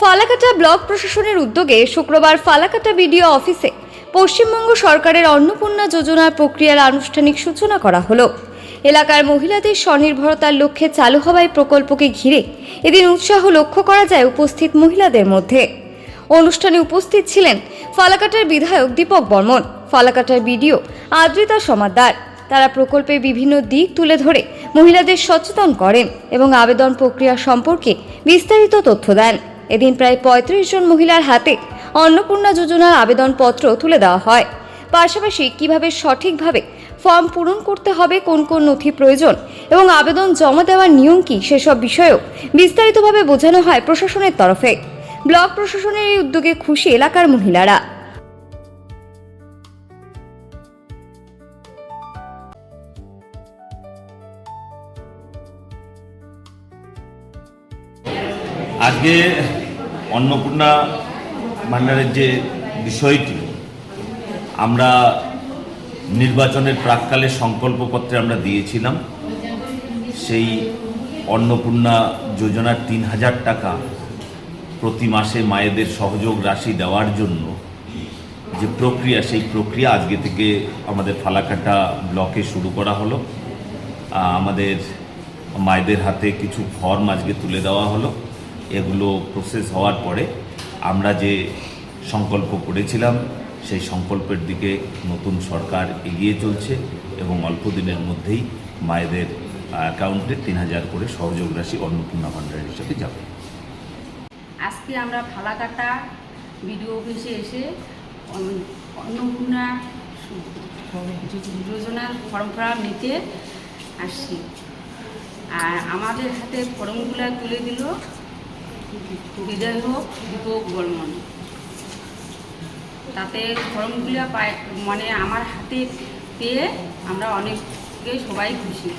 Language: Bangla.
ফালাকাটা ব্লক প্রশাসনের উদ্যোগে শুক্রবার ফালাকাটা বিডিও অফিসে পশ্চিমবঙ্গ সরকারের অন্নপূর্ণা যোজনার প্রক্রিয়ার আনুষ্ঠানিক সূচনা করা হলো। এলাকার মহিলাদের স্বনির্ভরতার লক্ষ্যে চালু হওয়া এই প্রকল্পকে ঘিরে এদিন উৎসাহ লক্ষ্য করা যায় উপস্থিত মহিলাদের মধ্যে। অনুষ্ঠানে উপস্থিত ছিলেন ফালাকাটার বিধায়ক দীপক বর্মন, ফালাকাটার বিডিও আদ্রিতা সমাদ্দার। তারা প্রকল্পের বিভিন্ন দিক তুলে ধরে মহিলাদের সচেতন করেন এবং আবেদন প্রক্রিয়া সম্পর্কে বিস্তারিত তথ্য দেন। এদিন প্রায় ৩৫ জন মহিলার হাতে অন্নপূর্ণা যোজনার আবেদনপত্র তুলে দেওয়া হয়। পাশাপাশি কিভাবে সঠিকভাবে ফর্ম পূরণ করতে হবে, কোন কোন নথি প্রয়োজন এবং আবেদন জমা দেওয়ার নিয়ম কী, সেসব বিষয়েও বিস্তারিতভাবে বোঝানো হয় প্রশাসনের তরফে। ব্লক প্রশাসনের এই উদ্যোগে খুশি এলাকার মহিলারা। আজকে অন্নপূর্ণা ভান্ডারের যে বিষয়টি, আমরা নির্বাচনের প্রাক্কালে সংকল্পপত্রে আমরা দিয়েছিলাম, সেই অন্নপূর্ণা যোজনার ৩,০০০ টাকা প্রতি মাসে মায়েদের সহযোগ রাশি দেওয়ার জন্য যে প্রক্রিয়া, সেই প্রক্রিয়া আজকে থেকে আমাদের ফালাকাটা ব্লকে শুরু করা হলো। আমাদের মায়েদের হাতে কিছু ফর্ম আজকে তুলে দেওয়া হলো। এগুলো প্রসেস হওয়ার পরে আমরা যে সংকল্প করেছিলাম সেই সংকল্পের দিকে নতুন সরকার এগিয়ে চলছে এবং অল্প দিনের মধ্যেই মায়েদের অ্যাকাউন্টে ৩,০০০ করে সহযোগ রাশি অন্নপূর্ণা ভান্ডার হিসেবে যাবে। আজকে আমরা ফালাকাটা বিডিও অফিসে এসে অন্নপূর্ণা যোজনার ফর্মটা নিতে আসছি। আর আমাদের হাতে ফর্মগুলো তুলে দিল বিধায়ক দীপক বর্মন। তাতে ফর্মগুলো মানে আমার হাতে পেয়ে আমরা অনেকে সবাই খুশি।